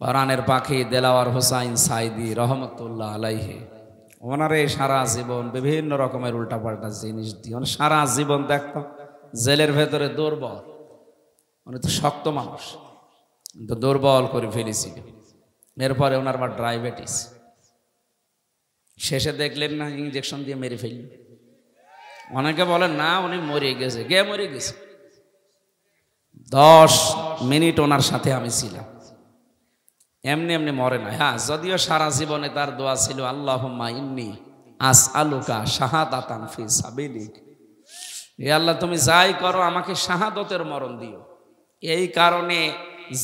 পরাণের পাখি দেলাওয়ার হোসাইন সাইদি রহমতুল্লাহ আলাইহি, ওনারে সারা জীবন বিভিন্ন রকমের উল্টাপাল্টা জিনিস দিয়ে সারা জীবন দেখতাম জেলের ভেতরে দুর্বল, উনি তো শক্ত মানুষ কিন্তু দুর্বল করে ফেলেছিল। এরপরে ওনার আবার ডায়াবেটিস, শেষে দেখলেন না ইঞ্জেকশন দিয়ে মেরে ফেললেন। অনেকে বলেন না উনি মরে গেছে, কে মরে গেছে? 10 মিনিট ওনার সাথে আমি ছিলাম, এমনি এমনি মরে না। হ্যাঁ, যদিও সারা জীবনে তার দোয়া ছিল আল্লাহুম্মা ইন্নী আসআলুকা শাহাদাতান ফি সাবিলিক, হে আল্লাহ তুমি যাই করো আমাকে শাহাদতের মরণ দিও। এই কারণে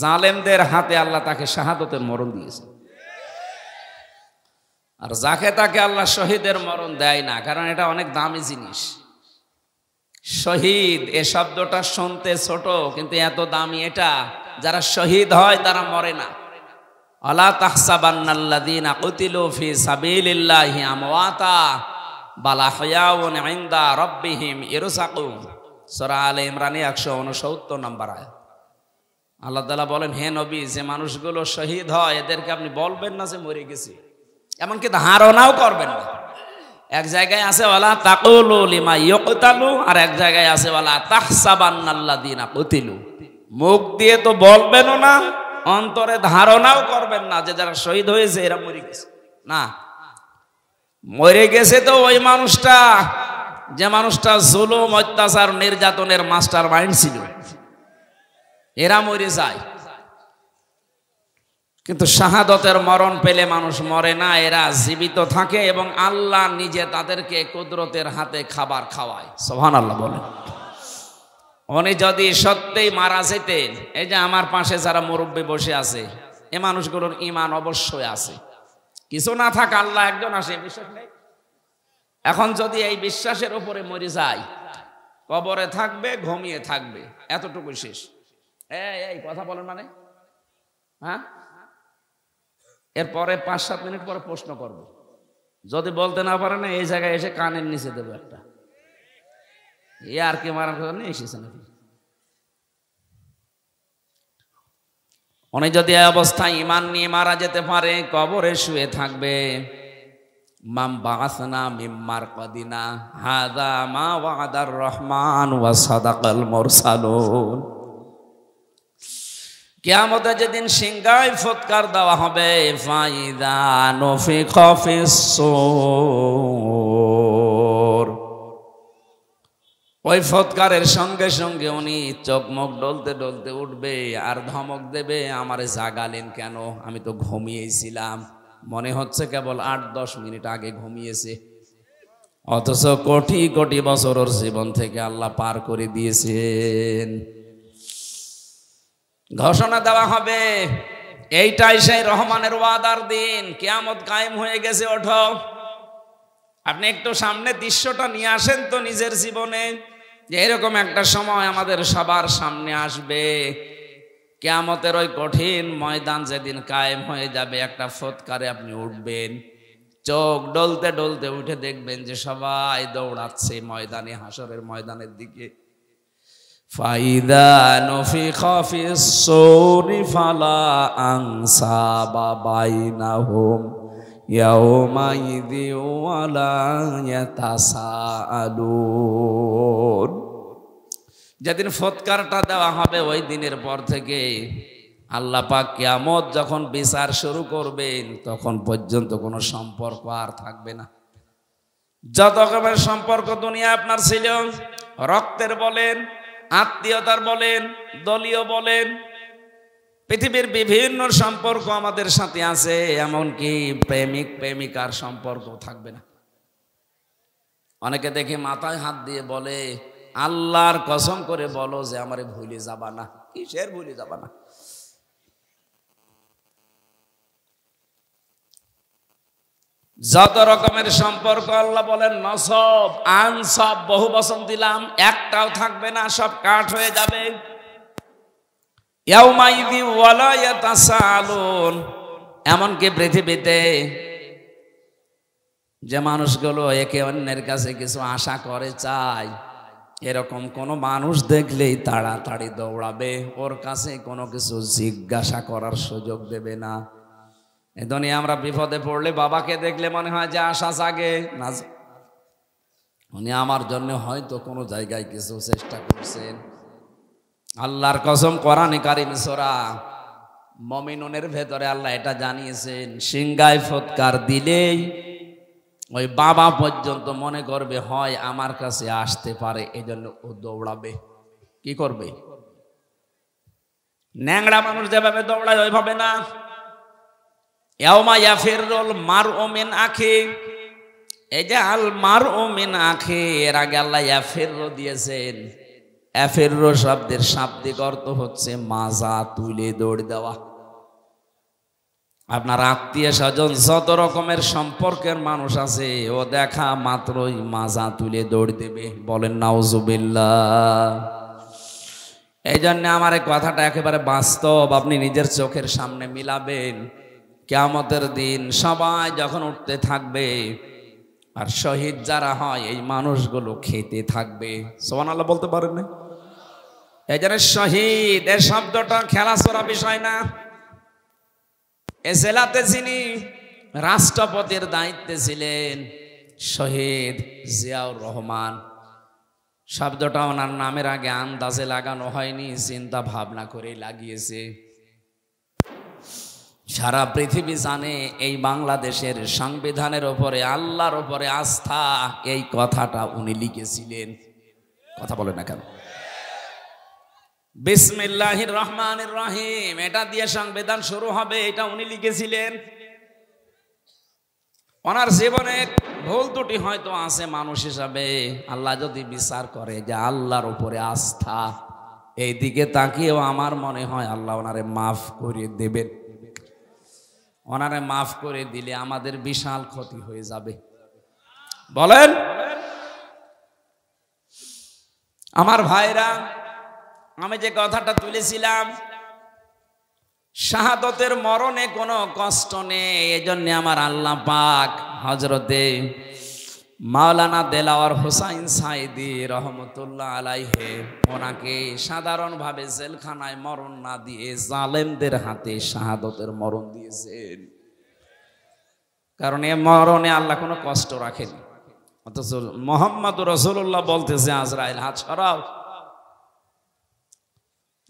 জালেমদের হাতে আল্লাহ তাকে শাহাদতের মরণ দিয়েছে, আর যাকে তাকে আল্লাহ শহীদের মরণ দেয় না, কারণ এটা অনেক দামি জিনিস। শহীদ এ শব্দটা শুনতে ছোট কিন্তু এত দামি এটা, যারা শহীদ হয় তারা মরে না। আলা তাহসাবান্নাল্লাযীনা কুতিলু ফি সাবিলিল্লাহি আমওয়াতা বাল আহইয়াউন ইনদা রাব্বিহিম ইরসাকুন, সূরা আলে ইমরান 169 নম্বর আয়াত। আল্লাহ তাআলা বলেন, হে নবী, যে মানুষগুলো শহীদ হয় এদেরকে আপনি বলবেন না যে মরে গেছে, এমনকি ধারণাও করবেন না। এক জায়গায় আছে ওয়ালা তাকুলু লিমা ইয়ুকতালু, আর এক জায়গায় আছে ওয়ালা তাহসাবান্নাল্লাযীনা কুতিলু। মুখ দিয়ে তো বলবেনও না, অন্তরে ধারণাও করবেন না যে যারা শহীদ হয়েছে এরা মরে গেছে। না, মরে গেছে তো ওই মানুষটা যে মানুষটা জুলুম অত্যাচার নির্যাতনের মাস্টার মাইন্ড ছিল, এরা মরে যায়। কিন্তু শাহাদতের মরণ পেলে মানুষ মরে না, এরা জীবিত থাকে এবং আল্লাহ নিজে তাদেরকে কুদরতের হাতে খাবার খাওয়ায়। সুবহানাল্লাহ বলেন। উনি যদি সত্যিই মারা যেতেন, এই যে আমার পাশে যারা মুরব্বী বসে আছে, এ মানুষগুলোর ঈমান অবশ্যই আছে, কিছু না থাক আল্লাহ একজন আসে, বিশ্বাস নেই। এখন যদি এই বিশ্বাসের উপরে মরে যায়, কবরে থাকবে, ঘুমিয়ে থাকবে, এতটুকু শেষ। এই কথা বলেন মানে, হ্যাঁ, এরপরে 5-7 মিনিট পরে প্রশ্ন করব, যদি বলতে না পারে না এই জায়গায় এসে কানের নিচে দেবো একটা। আর কি মারার কথা নেই, এসেছে নাকি? উনি যদি এই অবস্থায় ঈমান নিয়ে মারা যেতে পারে, কবরে শুয়ে থাকবে, মাম বাআসনা মিন মারকাদিনা হাযা মা ওয়াদার রহমান ওয়া সাদাকাল মুরসালুন। কিয়ামতে যেদিন সিংহায় ফুৎকার দেওয়া হবে, ফাইদা নুফিখা ফিস সূর, ওই ফুৎকারের সঙ্গে সঙ্গে উনি চোখ মুখ ডলতে ডলতে উঠবে আর ধমক দেবে, আমারে জাগালেন কেন? আমি তো ঘুমিয়েছিলাম। মনে হচ্ছে কেবল 8-10 মিনিট আগে ঘুমিয়েছে, অথচ কোটি কোটি বছর ওর জীবন থেকে আল্লাহ পার করে দিয়েছেন। ঘোষণা দেওয়া হবে, এইটাই সেই রহমানের ওয়াদার দিন, কিয়ামত কায়েম হয়ে গেছে, ওঠো। আপনি একটু সামনে দৃশ্যটা নিয়ে আসেন তো নিজের জীবনে, যে এরকম একটা সময় আমাদের সবার সামনে আসবে, কিয়ামতের ওই কঠিন ময়দান যেদিন কায়েম হয়ে যাবে, একটা ফুৎকারে আপনি উঠবেন, চোখ ডলতে ডলতে উঠে দেখবেন যে সবাই দৌড়াচ্ছে ময়দানে, হাসরের ময়দানের দিকে। ফাইদা নুফিখা ফিস সূরি ফালা আনসাবা বাইনাহুম ইয়াউমাইযি ওয়ালা ইয়াতাসাআলুন। যেদিন ফুৎকারটা দেওয়া হবে ওই দিনের পর থেকে আল্লাহ পাক কিয়ামত যখন বিচার শুরু করবেন, তখন পর্যন্ত কোনো সম্পর্ক আর থাকবে না। যত রকমের সম্পর্ক দুনিয়া আপনার ছিল, রক্তের বলেন, আত্মীয়তার বলেন, দলীয় বলেন, পৃথিবীর বিভিন্ন সম্পর্ক আমাদের সাথে আছে, এমনকি প্রেমিক প্রেমিকার সম্পর্ক থাকবে না। অনেকে দেখে মাথায় হাত দিয়ে বলে, আল্লাহর কসম করে বলো যে আমারে ভুলে যাবা না। কিসের ভুলে যাবা না? যত রকমের সম্পর্ক আল্লাহ বলেন নসব আনসব, বহু বচন দিলাম, একটাও থাকবে না, সব কাট হয়ে যাবে। ইয়াউমাইযি ওয়ালা ইয়াতাসাআলুন। এমনকি পৃথিবীতে যে মানুষগুলো একে অন্যের কাছে কিছু আশা করে চায়, এরকম কোনো মানুষ দেখলেই তাড়াতাড়ি দৌড়াবে, ওর কাছে কোনো কিছু জিজ্ঞাসা করার সুযোগ দেবে না। এই দুনিয়া আমরা বিপদে পড়লে বাবাকে দেখলে মনে হয় যে আশা জাগে না, উনি আমার জন্য হয়তো কোনো জায়গায় কিছু চেষ্টা করছেন। আল্লাহর কসম, কোরআনে কারীম সূরা মুমিনুনের ভেতরে আল্লাহ এটা জানিয়েছেন, সিংগায় ফুৎকার দিলেই ওই বাবা পর্যন্ত মনে করবে হয় আমার কাছে আসতে পারে, এজন্য ও দৌড়াবে। কি করবে? ন্যাংরা মানুষ যেভাবে দৌড়ায় ওইভাবে না। ইয়াউমা ইয়াফিরুল মারউ মিন আখি, এই যে আল মারউ মিন আখি, এর আগে আল্লাহ ইয়াফিরু দিয়েছেন। ইয়াফিরু শব্দের শাব্দিক অর্থ হচ্ছে মাজা তুলে দৌড় দেওয়া। আপনার আত্মীয় স্বজন যত রকমের সম্পর্কের মানুষ আছে, ও দেখা মাত্রই মাজা তুলে দৌড় দেবে। বলেন নাউজুবিল্লাহ। এই জন্য আমার এই কথাটা একেবারে বাস্তব, আপনি নিজের চোখের সামনে মিলাবেন। কিয়ামতের দিন সবাই যখন উঠতে থাকবে, আর শহীদ যারা হয় এই মানুষগুলো খেতে থাকবে। সুবহানাল্লাহ বলতে পারেন না? এই জন্য শহীদ এর শব্দটা খেলাছোড়া বিষয় না। এ জেলাতে যিনি রাষ্ট্রপতির দায়িত্বে ছিলেন, শহীদ জিয়াউর রহমান, শব্দটা ওনার নামের আগে আন্দাজে লাগানো হয়নি, চিন্তা ভাবনা করে লাগিয়েছে। সারা পৃথিবী জানে এই বাংলাদেশের সংবিধানের ওপরে আল্লাহর ওপরে আস্থা, এই কথাটা উনি লিখেছিলেন। কথা বলে না কেন? বিসমিল্লাহির রহমানির রহিম, এটা দিয়ে সংবিধান শুরু হবে, এটা উনি লিখেছিলেন। ওনার জীবনে ভুল ত্রুটি হয়তো আছে মানুষ হিসাবে, আল্লাহ যদি বিচার করে যে আল্লাহর উপরে আস্থা, এই দিকে তাকিয়েও আমার মনে হয় আল্লাহ ওনারে মাফ করে দেবেন। ওনারে মাফ করে দিলে আমাদের বিশাল ক্ষতি হয়ে যাবে। বলেন আমার ভাইরা, আমি যে কথাটা তুলেছিলাম, শাহাদতের মরণে কোনো কষ্ট নেই। এজন্য আমার আল্লাহ পাক হযরতে মাওলানা দেলাওয়ার হোসাইন সাইদি রহমতুল্লাহ আলাইহি, ওনাকে সাধারণভাবে জেলখানায় মরণ না দিয়ে জালেমদের হাতে শাহাদতের মরণ দিয়েছেন। কারণ এ মরণে আল্লাহ কোনো কষ্ট রাখেনি। অথচ মুহাম্মদুর রাসূলুল্লাহ বলতেছে আজরাইল হাত সরাও।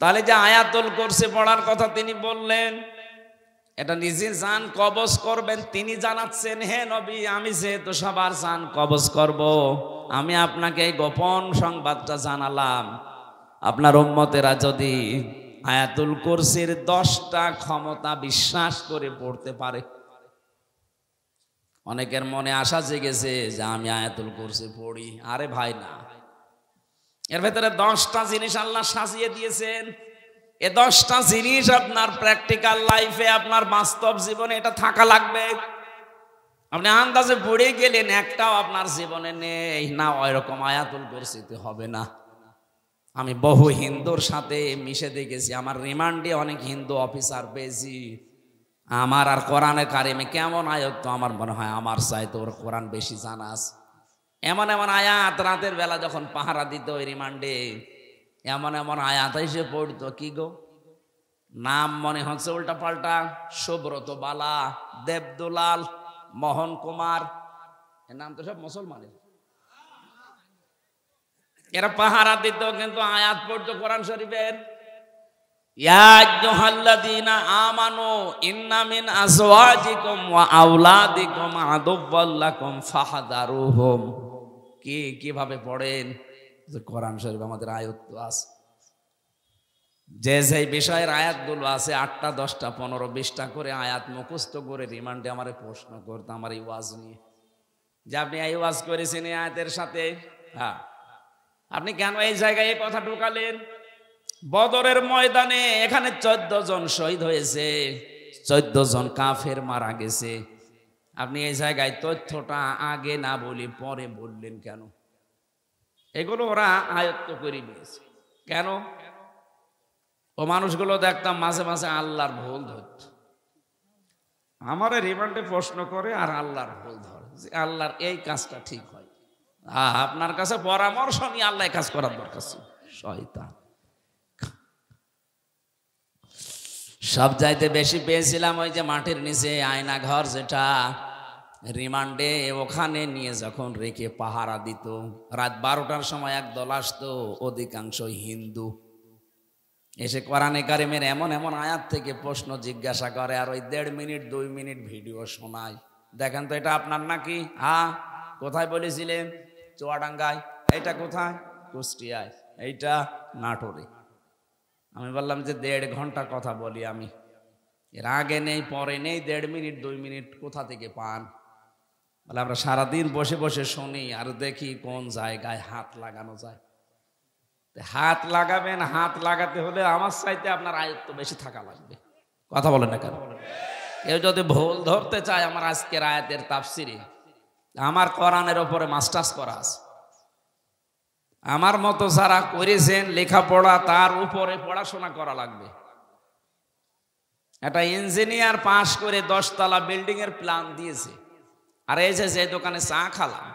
তাহলে যে আয়াতুল কুরসি পড়ার কথা তিনি বললেন, এটা নিজে জান কবজ করবেন তিনি জানাচ্ছেন, হে নবী আমি যেহেতু সবার জান কবজ করব, আমি আপনাকে এই গোপন সংবাদটা জানালাম। আপনার উম্মতেরা যদি আয়াতুল কুরসির 10টা ক্ষমতা বিশ্বাস করে পড়তে পারে, অনেকের মনে আশা জেগেছে যে আমি আয়াতুল কুরসি পড়ি। আরে ভাই না, এর ভেতরে 10টা জিনিস আল্লাহ সাজিয়ে দিয়েছেন। এই 10টা জিনিস আপনার প্র্যাকটিক্যাল লাইফে, আপনার বাস্তব জীবনে এটা থাকা লাগবে। আপনি আন্দাজে পড়ে গেলেন, একটাও আপনার জীবনে নেই না, ওইরকম আয়াতুল কুরসিতে হবে না। আমি বহু হিন্দুর সাথে মিশে দেখেছি, আমার রিমান্ডে অনেক হিন্দু অফিসার পেয়েছি। আমার আর কোরআনে কারিমে কেমন আয়াত, তো আমার মনে হয় আমার চাইতে ওর কোরআন বেশি জানা আছে। এমন এমন আয়াত রাতের বেলা যখন পাহারা দিত ওই রিমান্ডে, এমন এমন আয়াত এসে পড়তো, কি গো নাম মনে হচ্ছে উল্টা পাল্টা, সুব্রত বালা, দেবদুলাল, মোহন কুমার, এর নাম তো সব মুসলমানের। এরা পাহারা দিত কিন্তু আয়াত পড়তো কোরআন শরীফের। ইয়া আইয়ুহাল্লাযীনা আমানু ইন্না মিন আজওয়াজিকুম ওয়া আওলাদিকুম আদুওয়াল লাকুম ফাহদারুহুম। কিভাবে পড়েন? কোরআন শরীফ আমাদের আয়াত আছে, যে যে বিষয়ের আয়াতগুলো আছে 8টা 10টা 15 20টা করে আয়াত মুখস্থ করে রিমান্ডে আমারে প্রশ্ন করতো আমার এই ওয়াজ নিয়ে, যে আপনি এই ওয়াজ করেছেন এই আয়াতের সাথে, হ্যাঁ আপনি কেন এই জায়গায় এই কথা ঢুকালেন? বদরের ময়দানে এখানে 14 জন শহীদ হয়েছে, 14 জন কাফের মারা গেছে। আপনি এই জায়গায় তথ্যটা আগে না বলি পরে বললেন কেন? এগুলো ওরা আয়ত্ত করে নিয়েছে। কেন? ও মানুষগুলো দেখতাম মাঝে মাঝে আল্লাহর ভুল ধরত, আমার রিমান্ডে প্রশ্ন করে আর আল্লাহর ভুল ধরে, যে আল্লাহর এই কাজটা ঠিক হয়, আপনার কাছে পরামর্শ নিয়ে আল্লাহ কাজ করার দরকার ছিল। শয়তান। সব চাইতে বেশি পেয়েছিলাম ওই যে মাটির নিচে আয়না ঘর, যেটা রিমান্ডে ওখানে নিয়ে যখন রেখে পাহারা দিত, রাত 12টার সময় একদল আসতো, অধিকাংশ হিন্দু, এসে কোরআনে কারিমের এমন এমন আয়াত থেকে প্রশ্ন জিজ্ঞাসা করে, আর ওই 1.5 মিনিট 2 মিনিট ভিডিও শোনায়। দেখেন তো এটা আপনার নাকি? হ্যাঁ। কোথায় বলেছিলেন? চুয়াডাঙ্গায়। এইটা কোথায়? কুষ্টিয়ায়। এইটা নাটোরে। আমি বললাম যে 1.5 ঘন্টা কথা বলি আমি, এর আগে নেই পরে নেই, 1.5 মিনিট 2 মিনিট কোথা থেকে পান? বলে আমরা সারাদিন বসে বসে শুনি আর দেখি কোন জায়গায় হাত লাগানো যায়। হাত লাগাবেন, হাত লাগাতে হলে আমার চাইতে আপনার আয়ত্ত বেশি থাকা লাগবে। কথা বলেন না কেন? কেউ যদি ভুল ধরতে চায়, আমার আজকের আয়াতের তাফসিরে আমার কোরআনের ওপরে মাস্টার্স করা আছে। আমার মতো যারা করেছেন লেখাপড়া, তার উপরে পড়াশোনা করা লাগবে। একটা ইঞ্জিনিয়ার পাশ করে 10 তলা বিল্ডিং এর প্ল্যান দিয়েছে, আর এই যে দোকানে চা খালাম,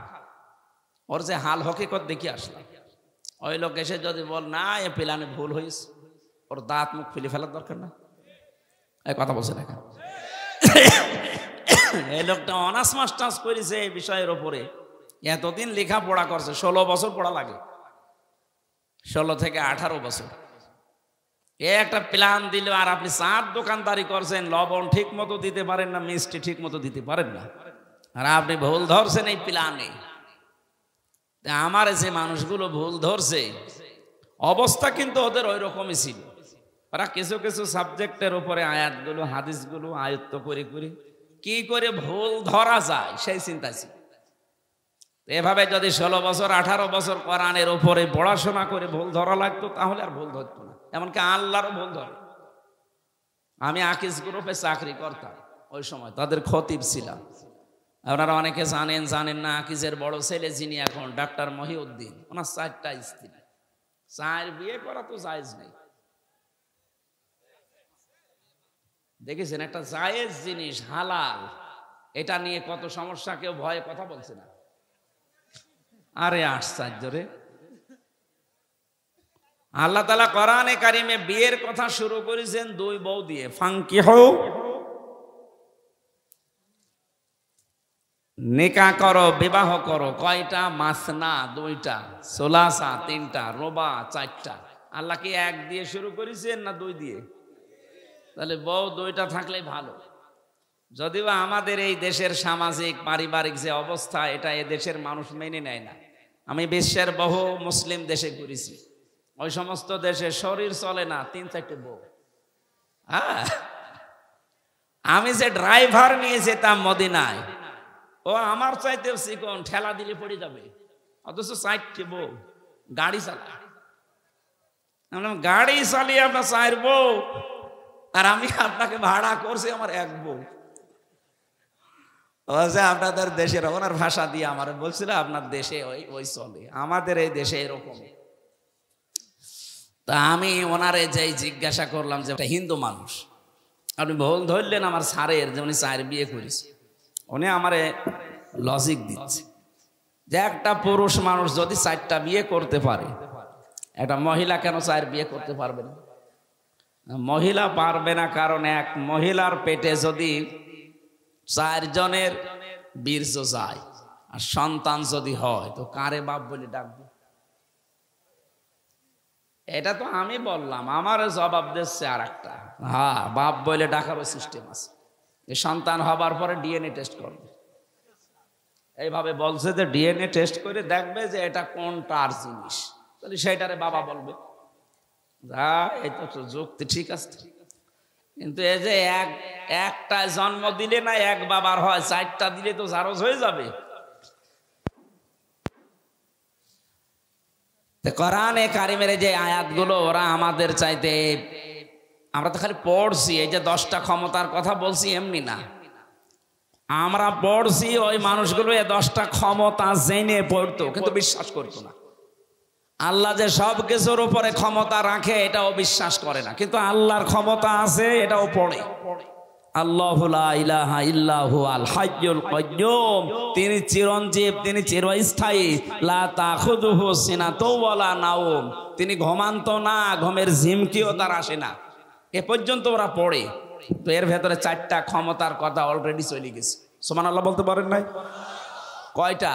ওর যে হাল হকিকত দেখে আসলাম, ওই লোক এসে যদি বল না এ প্ল্যানে ভুল হয়েছে, ওর দাঁত মুখ ফেলে ফেলার দরকার না? এই কথা বলছে না? এই লোকটা অনার্স মাস্টার্স করেছে এই বিষয়ের ওপরে, এতদিন লেখাপড়া করছে, 16 বছর পড়া লাগে, 16 থেকে 18 বছর। এ একটা প্ল্যান দিল, আর আপনি চার দোকানদারি করছেন, লবণ ঠিক মতো দিতে পারেন না, মিষ্টি ঠিক মতো দিতে পারেন না, আর আপনি ভুল ধরছেন এই প্ল্যানে। আমার যে মানুষগুলো ভুল ধরছে, অবস্থা কিন্তু ওদের ওই রকমই ছিল। ওরা কিছু কিছু সাবজেক্টের উপরে আয়াতগুলো হাদিসগুলো আয়ত্ত করে করে কি করে ভুল ধরা যায় সেই চিন্তা ছিল। এভাবে যদি 16 বছর 18 বছর কোরআনের উপরে পড়াশোনা করে ভুল ধরা লাগতো, তাহলে আর ভুল ধরতো না। এমনকি আল্লাহরও ভুল ধরে। আমি আকিজ গ্রুপে চাকরি করতাম ওই সময়, তাদের খতিব ছিলাম। আপনারা অনেকে জানেন না, আকিজের বড় ছেলে যিনি এখন ডাক্তার মহিউদ্দিন, ওনার 4টা স্ত্রী, 4 বিয়ে করা তো জায়েজ নেই। দেখেছেন, একটা জায়েজ জিনিস হালাল, এটা নিয়ে কত সমস্যা, কেউ ভয়ে কথা বলছে না। আরে আশ্চর্য রে! আল্লাহ তাআলা কোরআনে কারিমে বিয়ের কথা শুরু করেছেন 2 বউ দিয়ে, ফাঙ্কিহু, নিকাহ করো, বিবাহ করো। কয়টা? মাসনা 2টা, সুলাসা 3টা, রুবা 4টা। আল্লাহ কি 1 দিয়ে শুরু করেছেন না 2 দিয়ে? তাহলে বউ 2টা থাকলেই ভালো। যদিও আমাদের এই দেশের সামাজিক পারিবারিক যে অবস্থা, এটা এ দেশের মানুষ মেনে নেয় না। আমি বিশ্বের বহু মুসলিম দেশে ঘুরেছি, ওই সমস্ত দেশে শরীর চলে না 3-4টে বউ। আমি যে ড্রাইভার নিয়ে যেতাম মদিনায়, ও আমার চাইতেও চিকন, ঠেলা দিলে পড়ে যাবে, অথচ 4টে বউ গাড়ি চালায়। গাড়ি চালিয়ে আপনার 4 বউ, আর আমি আপনাকে ভাড়া করছি আমার 1 বউ। আপনাদের দেশের, ওনার ভাষা দিয়ে আমার বলছিল আপনার দেশে ওই চলে, আমাদের এই দেশে এরকম। তা আমি ওনারে যাই জিজ্ঞাসা করলাম যে হিন্দু মানুষ, আপনি ভুল ধরলেন আমার স্যারের যে উনি 4 বিয়ে করেছে। উনি আমারে লজিক দিচ্ছে যে একটা পুরুষ মানুষ যদি 4টা বিয়ে করতে পারে, একটা মহিলা কেন 4 বিয়ে করতে পারবে না? মহিলা পারবে না কারণ এক মহিলার পেটে যদি 4 জনের বীর্য যায় আর সন্তান যদি হয়, তো কারে বাপ বলে ডাকবে? এটা তো আমি বললাম, আমার জবাব দিচ্ছে আর একটা, হ্যাঁ বাপ বলে ডাকারও সিস্টেম আছে। এই সন্তান হবার পরে ডিএনএ টেস্ট করবে, এইভাবে বলছে যে ডিএনএ টেস্ট করে দেখবে যে এটা কোনটার জিনিস, তাহলে সেইটারে বাবা বলবে। এই তো যুক্তি ঠিক আছে, কিন্তু এই যে একটা জন্ম দিলে না 1 বাবার হয়, 4টা দিলে তো জারজ হয়ে যাবে। কোরআনে কারিমের যে আয়াতগুলো, ওরা আমাদের চাইতে, আমরা তো খালি পড়ছি, এই যে 10টা ক্ষমতার কথা বলছি এমনি না, আমরা পড়ছি ওই মানুষগুলো 10টা ক্ষমতা জেনে পড়তো, কিন্তু বিশ্বাস করতো না। আল্লাহ যে সব কিছুর উপরে ক্ষমতা রাখে এটাও বিশ্বাস করে না, কিন্তু আল্লাহর ক্ষমতা আছে এটাও পড়ে। আল্লাহু লা ইলাহা ইল্লা হুয়াল হাইয়ুল কাইয়্যুম, তিনি চিরঞ্জীব, তিনি চিরস্থায়ী। লা তাখুযুহু সিনাতুন ওয়ালা নাওম, তিনি ঘুমান্ত না, ঘুমের ঝিমকিও তার আসে না। এ পর্যন্ত ওরা পড়ে। তো এর ভেতরে 4টা ক্ষমতার কথা অলরেডি চলে গেছে। সুবহানাল্লাহ বলতে পারেন নাই? কয়টা?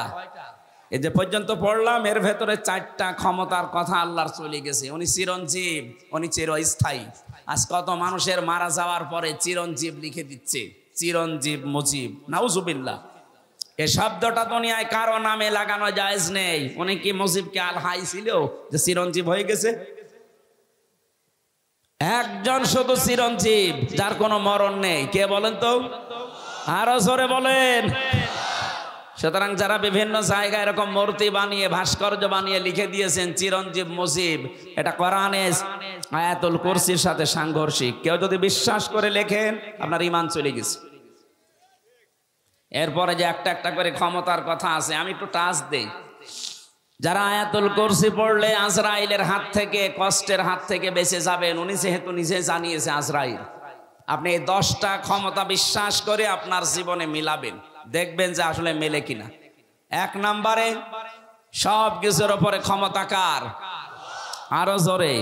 এই যে পর্যন্ত পড়লাম, এর ভেতরে 4টা ক্ষমতার কথা আল্লাহর চলে গেছে। উনি চিরঞ্জীব, উনি চিরস্থায়ী। আজ কত মানুষের মারা যাওয়ার পরে চিরঞ্জীব লিখে দিচ্ছে, চিরঞ্জীব মুজিব, নাউজুবিল্লাহ। এ শব্দটা দুনিয়ায় কারো নামে লাগানো জায়েজ নেই। উনি কি মুজিবকে আল হাই ছিল যে চিরঞ্জীব হয়ে গেছে? একজন শুধু চিরঞ্জীব, যার কোনো মরণ নেই। কে বলেন তো? আরো জোরে বলেন। সুতরাং যারা বিভিন্ন জায়গায় এরকম মূর্তি বানিয়ে, ভাস্কর্য বানিয়ে লিখে দিয়েছেন চিরঞ্জীব মুজিব, এটা কোরআনে আয়াতুল কুরসির সাথে সাংঘর্ষিক। কেউ যদি বিশ্বাস করে লেখেন, আপনার ঈমান চলে গেছে। এরপরে যে একটা একটা করে ক্ষমতার কথা আছে, আমি একটু টাচ দেই। যারা আয়াতুল কুরসি পড়লে আজরাইলের হাত থেকে, কষ্টের হাত থেকে বেঁচে যাবেন, উনি যেহেতু নিজে জানিয়েছে আজরাইল, আপনি এই 10টা ক্ষমতা বিশ্বাস করে আপনার জীবনে মিলাবেন, দেখবেন যে আসলে মেলে কিনা। 1 নম্বরে সব কিছুর উপরে ক্ষমতা কার? আরো জোরে।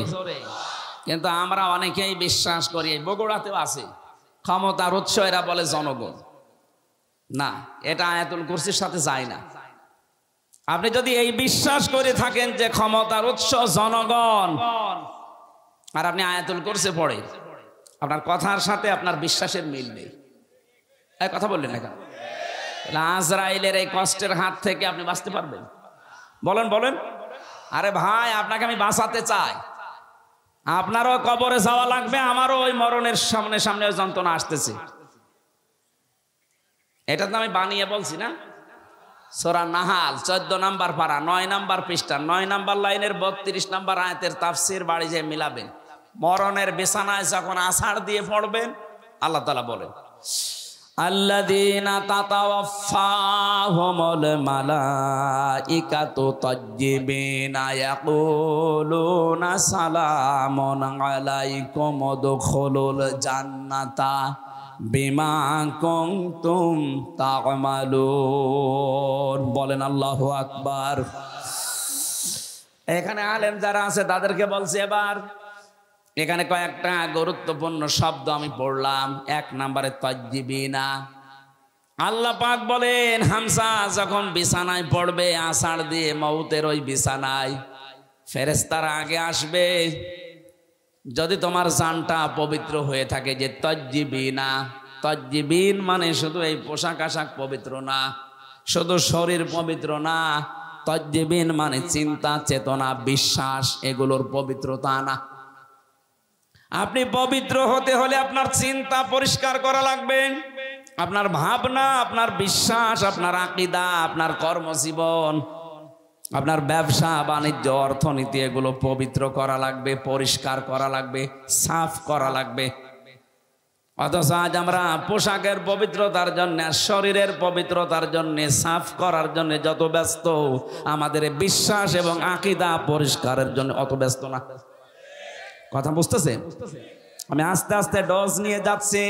কিন্তু আমরা অনেকেই বিশ্বাস করি, বগুড়াতেও আছে, ক্ষমতার উৎস এরা বলে জনগণ। না, এটা আয়াতুল কুরসির সাথে যায় না। আপনি যদি এই বিশ্বাস করে থাকেন যে ক্ষমতার উৎস জনগণ, আর আপনি আয়াতুল কুরসি পড়েন, আপনার কথার সাথে আপনার বিশ্বাসের মিল নেই। এই কথা বললেন না কেন? আজরাইলের এই কষ্টের হাত থেকে আপনি বাঁচতে পারবেন? বলেন বলেন। আরে ভাই, আপনাকে আমি বাঁচাতে চাই। আপনারও কবরে যাওয়া লাগবে, আমারও ওই মরণের সামনে সামনে যন্ত্রণা আসতেছে। এটা তো আমি বানিয়ে বলছি না। সূরা নাহাল 14 নম্বর পারা 9 নম্বর পৃষ্ঠা 9 নম্বর লাইনের 32 নম্বর আয়াতের তাফসীর বাড়ি যে মিলাবেন। মরণের বিছানায় যখন আছাড় দিয়ে পড়বেন, আল্লাহ তাআলা বলেন, আল্লাযীনা তাতাওয়াফফাহুমুল মালাইকাতু তাজ্জিবিনা ইয়াকুলুনা সালামুন আলাইকুম উদখুলুল জান্নাতা বিমা কুনতুম তা'মালুন। বলেন আল্লাহু আকবার। এখানে আলেম যারা আছে তাদেরকে বলছি, এবার এখানে কয়েকটা গুরুত্বপূর্ণ শব্দ আমি পড়লাম। 1 নম্বরে তাজ্জিবিনা। আল্লাহ পাক বলেন, হামজা যখন বিছানায় পড়বে আষাঢ় দিয়ে, মউতের ওই বিছানায়, ফেরেশতারা আগে আসবে। যদি তোমার জানটা পবিত্র হয়ে থাকে, যে তাজ্জিবিনা, তাজ্জিবিন মানে শুধু এই পোশাক আশাক পবিত্র না, শুধু শরীর পবিত্র না, তাজ্জিবিন মানে চিন্তা, চেতনা, বিশ্বাস, এগুলোর পবিত্রতা না। আপনি পবিত্র হতে হলে আপনার চিন্তা পরিষ্কার করা লাগবে, আপনার ভাবনা, আপনার বিশ্বাস, আপনার আকীদা, আপনার কর্মজীবন, আপনার ব্যবসা বাণিজ্য, অর্থনীতি, এগুলো পবিত্র করা লাগবে, পরিষ্কার করা লাগবে, সাফ করা লাগবে। অথচ আজ আমরা পোশাকের পবিত্রতার জন্য, শরীরের পবিত্রতার জন্য, সাফ করার জন্য যত ব্যস্ত, আমাদের বিশ্বাস এবং আকীদা পরিষ্কারের জন্য অত ব্যস্ত না। কথা বুঝতেছেন? আমি আস্তে আস্তে ডোজ নিয়ে যাচ্ছি।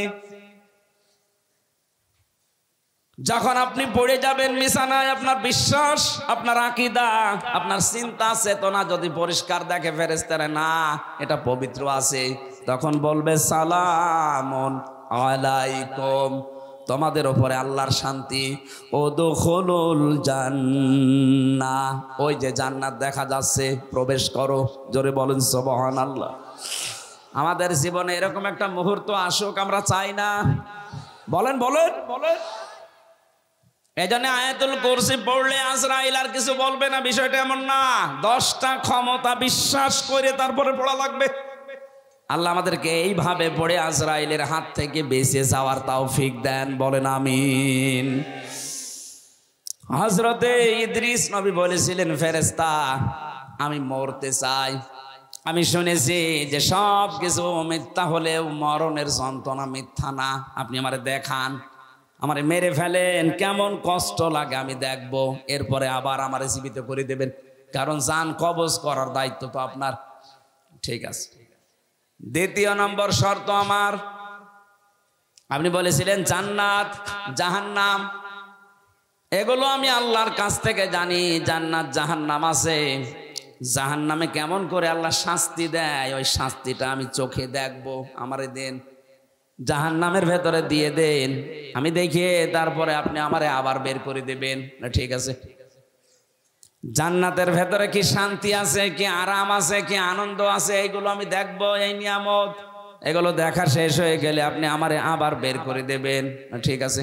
যখন আপনি পড়ে যাবেন বিছানায়, আপনার বিশ্বাস, আপনার আকীদা, আপনার চিন্তা চেতনা যদি পরিষ্কার দেখে ফেরেশতারা, না এটা পবিত্র আছে, তখন বলবে সালামুন আলাইকুম, তোমাদের উপরে আল্লাহর শান্তি। উদখুলুল জান্নাহ, ওই যে জান্নাত দেখা যাচ্ছে, প্রবেশ করো। জোরে বলেন সুবহানাল্লাহ। আমাদের জীবনে এরকম একটা মুহূর্ত আসুক, আমরা চাই না? বলেন বলেন বলেন। এজন্য আয়াতুল কুরসি পড়লে আজরাইল আর কিছু বলবে না, বিষয়টা এমন না। 10টা ক্ষমতা বিশ্বাস করে তারপরে পড়া লাগবে। আল্লাহ আমাদেরকে এইভাবে পড়ে আজরাইলের হাত থেকে বেঁচে যাওয়ার তৌফিক দেন, বলেন আমিন। হযরতে ইদ্রিস নবী বলেছিলেন, ফেরেশতা আমি মরতে চাই। আমি শুনেছি যে সব কিছু মিথ্যা হলেও মরণের যন্ত্রণা মিথ্যা না। আপনি আমারে দেখান, আমারে মেরে ফেলেন, কেমন কষ্ট লাগে আমি দেখব, এরপরে আবার আমারে জীবিত করে দেবেন, কারণ জান কবজ করার দায়িত্ব তো আপনার। ঠিক আছে। 2 নম্বর শর্ত আমার, আপনি বলেছিলেন জান্নাত জাহান্নাম এগুলো আমি আল্লাহর কাছ থেকে জানি। জান্নাত জাহান্নাম আছে, জাহান্নামে কেমন করে আল্লাহ শাস্তি দেয় ওই শাস্তিটা আমি চোখে দেখবো, আমারে দেন। জাহান্নামের ভেতরে দিয়ে দেন, আমি দেখিয়ে তারপরে আপনি আমারে আবার বের করে দেবেন। না ঠিক আছে। জান্নাতের ভেতরে কি শান্তি আছে, কি আরাম আছে, কি আনন্দ আছে, এইগুলো আমি দেখবো। এই নিয়ামত এগুলো দেখা শেষ হয়ে গেলে আপনি আমারে আবার বের করে দেবেন। না ঠিক আছে।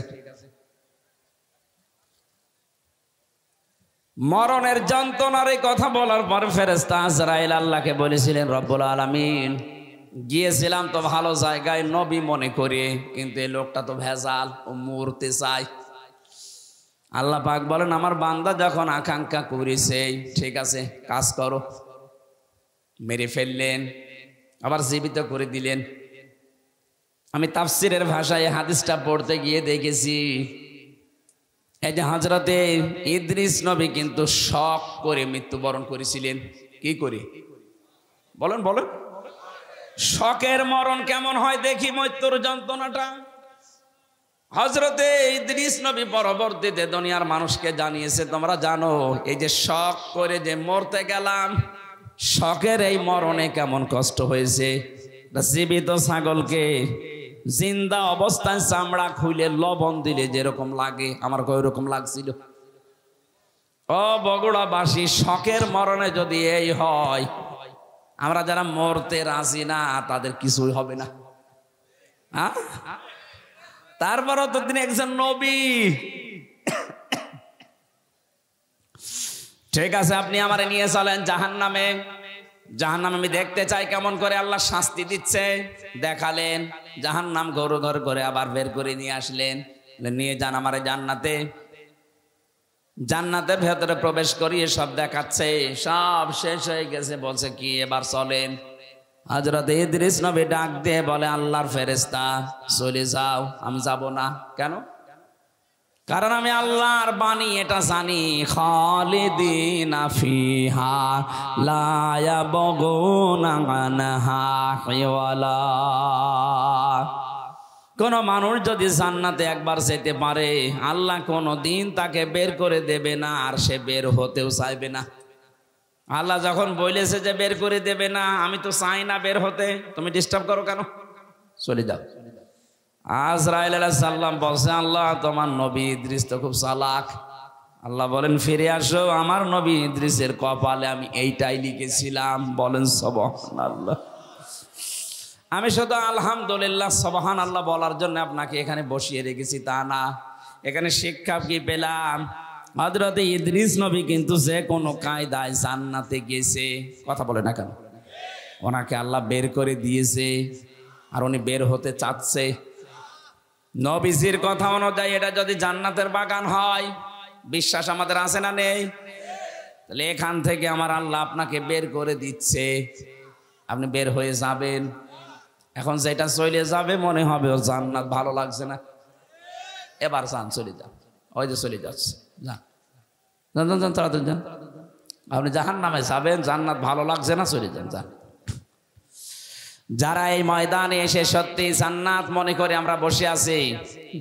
মরণের যন্ত্রণার এই কথা বলার পর ফেরেশতা আজরাইল আল্লাহকে বলেছিলেন, রব্বুল আলামিন গিয়েছিলাম তো ভালো জায়গায় নবী মনে করে, কিন্তু এই লোকটা তো ভেজাল, ও মরতে চায়। আল্লাহ পাক বলেন, আমার বান্দা যখন আকাঙ্ক্ষা করেছে ঠিক আছে কাজ করো। মেরে ফেললেন, আবার জীবিত করে দিলেন। আমি তাফসিরের ভাষায় হাদিসটা পড়তে গিয়ে দেখেছি এই যে হযরতে ইদ্রিস নবী কিন্তু শক করে মৃত্যুবরণ করেছিলেন। কি করে বলেন বলেন? শকের মরণ কেমন হয় দেখি, মৃত্যুর যন্ত্রণাটা। হযরতে ইদ্রিস নবী পরবর্তীতে দুনিয়ার মানুষকে জানিয়েছে, তোমরা জানো এই যে শক করে যে মরতে গেলাম, শকের এই মরণে কেমন কষ্ট হয়েছে। জীবিত ছাগলকে জিন্দা অবস্থায় চামড়া খুলে লবণ দিলে যেরকম লাগে, আমার ওইরকম লাগছিল। ও বগুড়াবাসী, শকের মরণে যদি এই হয়, আমরা যারা মরতে রাজি না তাদের কিছুই হবে না। তারপরও তো তিনি একজন নবী। ঠিক আছে, আপনি আমারে নিয়ে চলেন জাহান্নামে। জাহান্নাম আমি দেখতে চাই কেমন করে আল্লাহ শাস্তি দিচ্ছে। দেখালেন জাহান্নাম ঘর ঘর করে আবার বের করে নিয়ে আসলেন, নিয়ে যান আমারে জান্নাতে। জান্নাতের ভেতরে প্রবেশ করিয়ে সব দেখাচ্ছে, সব শেষ হয়ে গেছে। বলছে কি এবার চলেন। হযরত ইদ্রিস নবী ডাক দিয়ে বলে, আল্লাহর ফেরেশতা চলে যাও। আমি যাব না। কেন? কারণ আমি আল্লাহর বাণী এটা জানি, খালিদিনা ফিহা লা ইয়াবগুনা আনহা হিওয়ালা। কোন মানুষ যদি জান্নাতে একবার যেতে পারে, আল্লাহ কোনদিন তাকে বের করে দেবে না, আর সে বের হতেও চাইবে না। আল্লাহ যখন বলেছে যে বের করে দেবে না, আমি তো চাই না বের হতে, তুমি ডিস্টার্ব করো কেন? চলে যাও। আজরাইল আলাইহিস সালাম বলছে, আল্লাহ তোমার নবী ইদ্রিস তো খুব চালাক। আল্লাহ বলেন, ফিরে আসো, আমার নবী ইদ্রিসের কপালে আমি এইটাই লিখেছিলাম। বলেন সুবহানাল্লাহ। আমি শুধু আলহামদুলিল্লাহ সুবহানাল্লাহ বলার জন্য আপনাকে এখানে বসিয়ে রেখেছি তা না। এখানে শিক্ষা কি পেলাম? হযরত ইদ্রিস নবী কিন্তু যে কোনো কায়দায় জান্নাতে গেছে। কথা বলে না কেন? ওনাকে আল্লাহ বের করে দিয়েছে, আর উনি বের হতে চাচ্ছে। নবীজির কথা অনুযায়ী এটা যদি জান্নাতের বাগান হয়, বিশ্বাস আমাদের আছে না নেই? তাহলে এখান থেকে আমার আল্লাহ আপনাকে বের করে দিচ্ছে, আপনি বের হয়ে যাবেন। এখন যেটা চলে যাবে মনে হবে ও জান্নাত ভালো লাগছে না, এবার যান চলে যান। ওই যে চলে যাচ্ছে, যান যান যান তাড়াতাড়ি যান। আপনি জাহান্নামে যাবেন, জান্নাত ভালো লাগছে না, চলে যান যান। যারা এই ময়দানে এসে সত্যি জান্নাত মনে করে আমরা বসে আছি,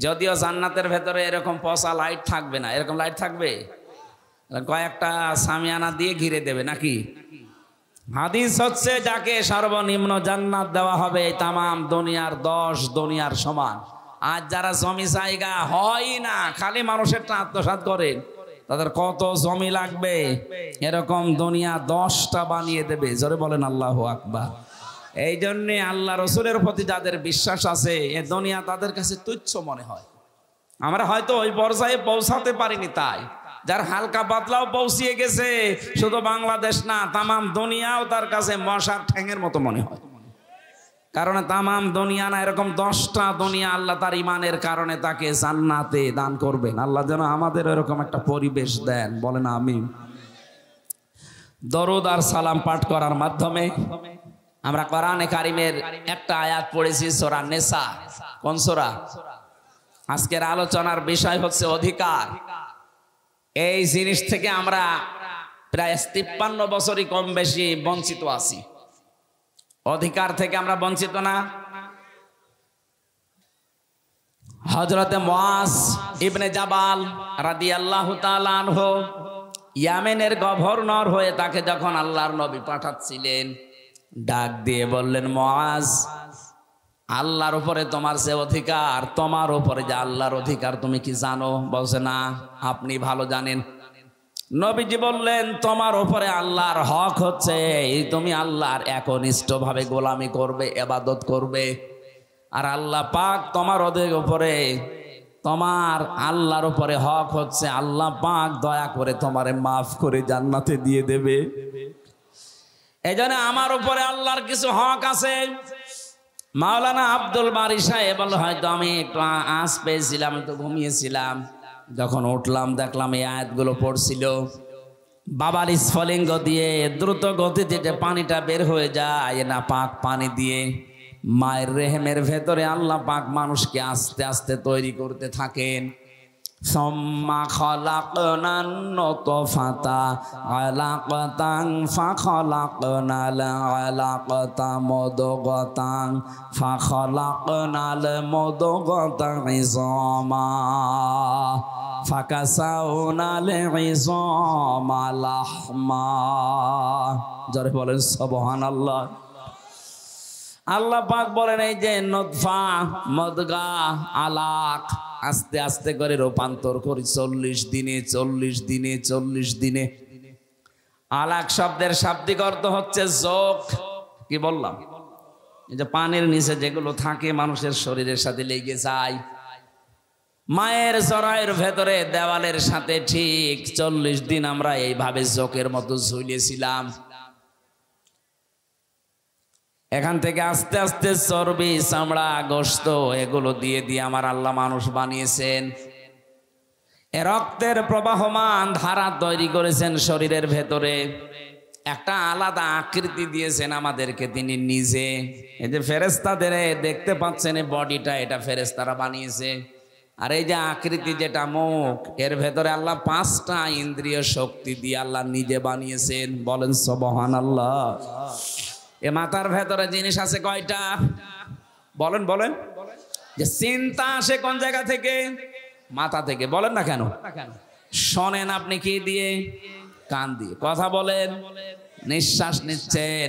যদিও জান্নাতের ভেতরে এরকম পচা লাইট থাকবে না, এরকম লাইট থাকবে, কয়েকটা সামিয়ানা দিয়ে ঘিরে দেবে নাকি। হাদিস হচ্ছে যাকে সর্বনিম্ন জান্নাত দেওয়া হবে তামাম দুনিয়ার 10 দুনিয়ার সমান। আজ যারা জমি জায়গা হয় না, খালি মানুষের আত্মসাৎ করে, তাদের কত জমি লাগবে, এরকম দুনিয়া 10টা বানিয়ে দেবে। জোরে বলেন আল্লাহু আকবার। এই জন্যে আল্লাহ রসুলের প্রতি যাদের বিশ্বাস আছে, এ দুনিয়া তাদের কাছে তুচ্ছ মনে হয়। আমরা হয়তো ওই পর্যায়ে পৌঁছাতে পারিনি, তাই যার হালকা পাতলাও পৌঁছিয়ে গেছে, শুধু বাংলাদেশ না তামাম দুনিয়াও তার কাছে মশার ঠ্যাঙের মতো মনে হয়। কারণ তামাম দুনিয়া না, এরকম 10টা দুনিয়া আল্লাহ তার ইমানের কারণে তাকে জান্নাতে দান করবেন। আল্লাহ যেন আমাদের এরকম একটা পরিবেশ দেন, বলেন আমিন। দরুদ আর সালাম পাঠ করার মাধ্যমে আমরা কোরআনে কারিমের একটা আয়াত পড়েছি, সূরা নিসা। কোন সূরা? আজকের আলোচনার বিষয় হচ্ছে অধিকার। এই জিনিস থেকে আমরা প্রায় 53 বছরই কম বেশি বঞ্চিত আছি। অধিকার থেকে আমরা বঞ্চিত না? হযরতে মুআজ ইবনে জাবাল রাদিয়াল্লাহু তাআলা আনহু ইয়ামেনের গভর্নর হয়ে তাকে যখন আল্লাহর নবী পাঠাচ্ছিলেন, ডাক দিয়ে বললেন, মুআজ, আল্লাহর উপরে তোমার যে অধিকার, তোমার উপরে যে আল্লাহর অধিকার তুমি কি জানো? বলছে, না, আপনি ভালো জানেন। নবীজি বললেন, তোমার উপরে আল্লাহর হক হচ্ছে তুমি আল্লাহর একনিষ্ঠভাবে গোলামি করবে, ইবাদত করবে। আর আল্লাহ পাক তোমার উপরে, তোমার আল্লাহর উপরে হক হচ্ছে আল্লাহ পাক দয়া করে তোমারে মাফ করে জান্নাতে দিয়ে দেবে। এজন্য আমার উপরে আল্লাহর কিছু হক আছে। মাওলানা আব্দুল বারী সাহেব বলল, হয়তো আমি একটু আঁচ পেয়েছিলাম, তো ঘুমিয়েছিলাম, যখন উঠলাম দেখলাম এই আয়াতগুলো পড়ছিল। বাবার স্ফলিঙ্গ দিয়ে দ্রুত গতিতে যে পানিটা বের হয়ে যায়, না পাক পানি দিয়ে মায়ের রেহেমের ভেতরে আল্লাহ পাক মানুষকে আস্তে আস্তে তৈরি করতে থাকেন। সুম্মা খলাকনান নুতফাতা আলাকাতান ফাখলাকনাল আলাকাতা মুদগাতান ফাখলাকনাল মুদগাতা ইযামা ফাকাসাউনাল ইযামা লাহমা। জোরে বলেন সুবহানাল্লাহ। আল্লাহ পাক বলেন, এই যে নুতফা, মুদগা, আলাক আস্তে আস্তে করে রূপান্তর করি 40 দিনে 40 দিনে 40 দিনে। আলাক শব্দের শাব্দিক অর্থ হচ্ছে যোগ। কি বললাম? এই যে পানির নিচে যেগুলো থাকে মানুষের শরীরের সাথে লেগে যায়, মায়ের জরায়ুর ভেতরে দেওয়ালের সাথে ঠিক 40 দিন আমরা এইভাবে যোগের মতো ঝুলিয়েছিলাম। এখান থেকে আস্তে আস্তে চর্বি, চামড়া, গোশত এগুলো দিয়ে দিয়ে আমার আল্লাহ মানুষ বানিয়েছেন। রক্তের প্রবাহমান ধারা তৈরি করেছেন শরীরের ভেতরে, একটা আলাদা আকৃতি দিয়েছেন আমাদেরকে তিনি নিজে। এই যে ফেরেশতাদের দেখতে পাচ্ছেন এই বডিটা, এটা ফেরেশতারা বানিয়েছে। আর এই যে আকৃতি যেটা মুখ, এর ভেতরে আল্লাহ 5টা ইন্দ্রিয় শক্তি দিয়ে আল্লাহ নিজে বানিয়েছেন। বলেন সুবহানাল্লাহ। এ মাথার ভেতরে জিনিস আছে কয়টা? বলেন বলেন। যে চিন্তা আসে কোন জায়গা থেকে? মাথা থেকে। বলেন না কেন? শোনেন আপনি কি দিয়ে? কান দিয়ে। কথা বলেন, নিঃশ্বাস নিচ্ছেন,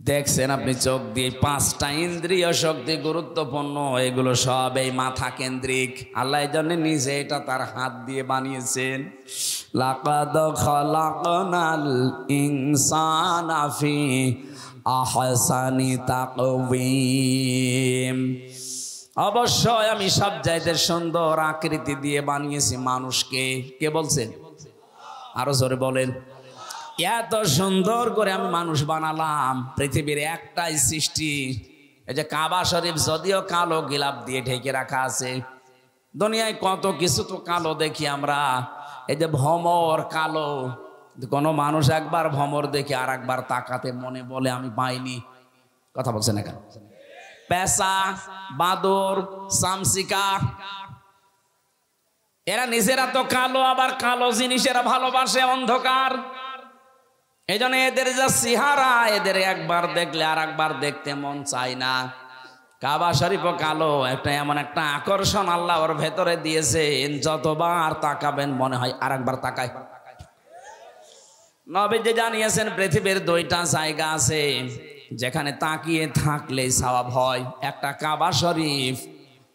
দেখছেন আপনি চোখ দিয়ে। 5টা ইন্দ্রিয় শক্তি গুরুত্বপূর্ণ, এগুলো সব এই মাথা কেন্দ্রিক। আল্লাহ এই জন্য নিজে এটা তার হাত দিয়ে বানিয়েছেন। লাকাদ খালাকনাল ইনসানা ফি আহসানি তাকওয়িম। অবশ্যই আমি সব চাইতে সুন্দর আকৃতি দিয়ে বানিয়েছি মানুষকে। কে বলছেন? আরো জোরে বলেন। এত সুন্দর করে আমি মানুষ বানালাম। পৃথিবীর একটাই সৃষ্টি, এই যে কাবা শরীফ, যদিও কালো গিলাপ দিয়ে ঢেকে রাখা আছে। দুনিয়ায় কত কিছু তো কালো দেখি আমরা। এই যে ভমর কালো, কোনো মানুষ একবার ভমর দেখে আর একবার তাকাতে মনে বলে আমি পাইনি। কথা বলছেন না কেন? পেঁচা, বাদর, চামচিকা, এরা নিজেরা তো কালো, আবার কালো জিনিসেরা ভালোবাসে, অন্ধকার। এই জন্য এদের যা চেহারা, এদের একবার দেখলে আর একবার দেখতে মন চায় না। কাবা শরীফও কালো, একটা এমন একটা আকর্ষণ আল্লাহ ওর ভেতরে দিয়েছেন, যতবার তাকাবেন মনে হয় আর একবার তাকায়। নবীজি জানিয়েছেন পৃথিবীর 2টা জায়গা আছে যেখানে তাকিয়ে থাকলে সওয়াব হয়। একটা কাবা শরীফ,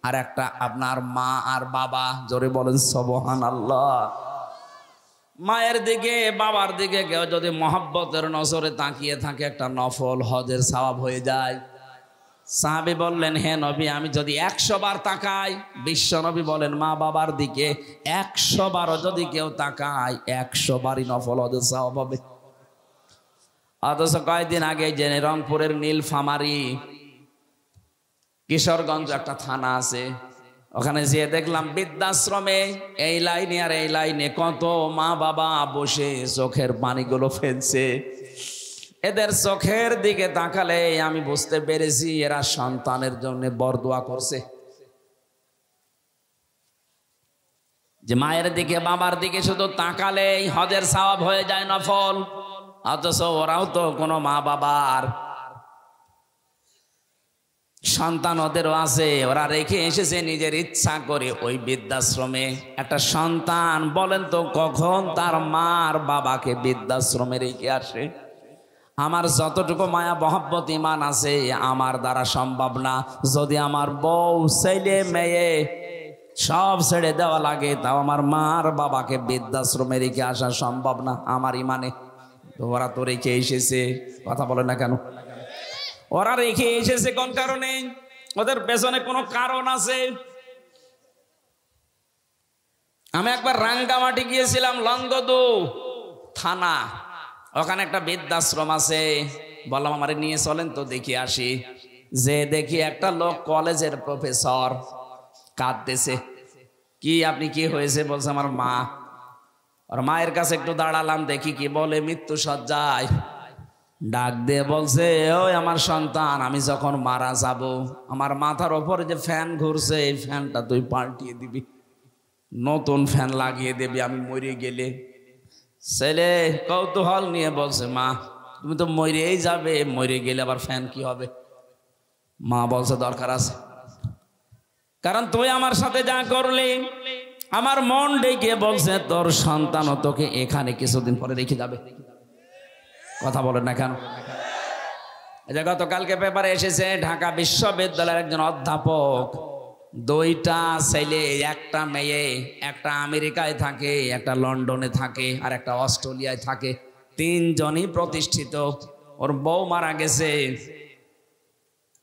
আর একটা আপনার মা আর বাবা। জোরে বলেন সুবহানাল্লাহ। মায়ের দিকে, বাবার দিকে কেউ যদি মহব্বতের নজরে তাকিয়ে থাকে, একটা নফল হজের সওয়াব হয়ে যায়। সাহাবী বললেন, হে নবী, আমি যদি 100 বার তাকাই? বিশ্ব নবী বলেন, মা বাবার দিকে 100 বারও যদি কেউ তাকায়, 100 বারই নফল হজের সওয়াব হবে। অথচ কয়েকদিন আগে যে রংপুরের নীলফামারী, কিশোরগঞ্জ একটা থানা আছে, ওখানে যেয়ে দেখলাম বৃদ্ধাশ্রমে এই লাইনে আর এই লাইনে কত মা বাবা বসে চোখের পানিগুলো ফেলছে। এদের চোখের দিকে তাকালে আমি বুঝতে পেরেছি এরা সন্তানের জন্য বরদোয়া করছে। যে মায়ের দিকে, বাবার দিকে শুধু তাকালেই হজের সওয়াব হয়ে যায়, নফল। অথচ ওরাও তো কোনো মা বাবার সন্তান ওদেরও আছে, ওরা রেখে এসেছে নিজের ইচ্ছা করে ওই বৃদ্ধাশ্রমে। একটা সন্তান বলেন তো কখন তার মার বাবাকে বৃদ্ধাশ্রমে রেখে আসে? আমার যতটুকু মায়া মহব্বত ইমান আছে আমার দ্বারা সম্ভব না। যদি আমার বউ ছেলে মেয়ে সব ছেড়ে দেওয়া লাগে, তাও আমার মার বাবাকে বৃদ্ধাশ্রমে রেখে আসা সম্ভব না আমার ইমানে। তো ওরা তো রেখে এসেছে, কথা বলে না কেন? ওরা রেখে এসেছে কোন কারণে? ওদের পেছনে কোনো কারণ আছে। আমি একবার রাঙ্গামাটি গিয়েছিলাম, লংগদু থানা, ওখানে একটা বৃদ্ধাশ্রম আছে। বললাম আমারে নিয়ে চলেন তো দেখি আসি। যে দেখি একটা লোক কলেজের প্রফেসর কাঁদতেছে। কি আপনি কি হয়েছে? বলছে আমার মা। আর মায়ের কাছে একটু দাঁড়ালাম, দেখি কি বলে। মৃত্যু সজ্জায় ডাক দিয়ে বলছে, ওই আমার সন্তান, আমি যখন মারা যাব আমার মাথার ওপরে যে ফ্যান ঘুরছে এই ফ্যানটা তুই পাল্টিয়ে দিবি, নতুন ফ্যান লাগিয়ে দিবি আমি মরে গেলে। ছেলে কৌতূহল নিয়ে বলছে, মা তুমি তো মরেই যাবে, মরে গেলে আবার ফ্যান কি হবে? মা বলছে দরকার আছে, কারণ তুই আমার সাথে যা করলি আমার মন ডেকে বলছে তোর সন্তানও তোকে এখানে কিছুদিন পরে রেখে যাবে। কথা বলেন না কেন? গতকালকে পেপারে এসেছে ঢাকা বিশ্ববিদ্যালয়ের একজন অধ্যাপক, দুইটা ছেলে, একটা মেয়ে, একটা আমেরিকায় থাকে, একটা লন্ডনে থাকে, আর একটা অস্ট্রেলিয়ায় থাকে। তিনজনই প্রতিষ্ঠিত। ওর বউ মারা গেছে।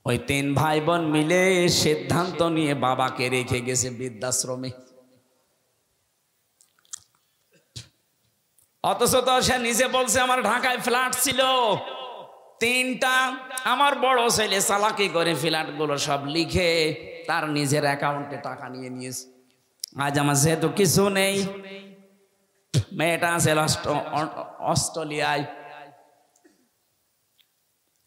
ওই তিন ভাই বোন মিলে সিদ্ধান্ত নিয়ে বাবাকে রেখে গেছে বৃদ্ধাশ্রমে। অথচ তো সে নিজে বলছে আমার ঢাকায় ফ্ল্যাট ছিল তিনটা। আমার বড় ছেলে চালাকি করে ফ্ল্যাটগুলো সব লিখে তার নিজের অ্যাকাউন্টে টাকা নিয়ে নিয়েছে। আজ আমার যেহেতু কিছু নেই, মেয়েটা আছে অস্ট্রেলিয়ায়,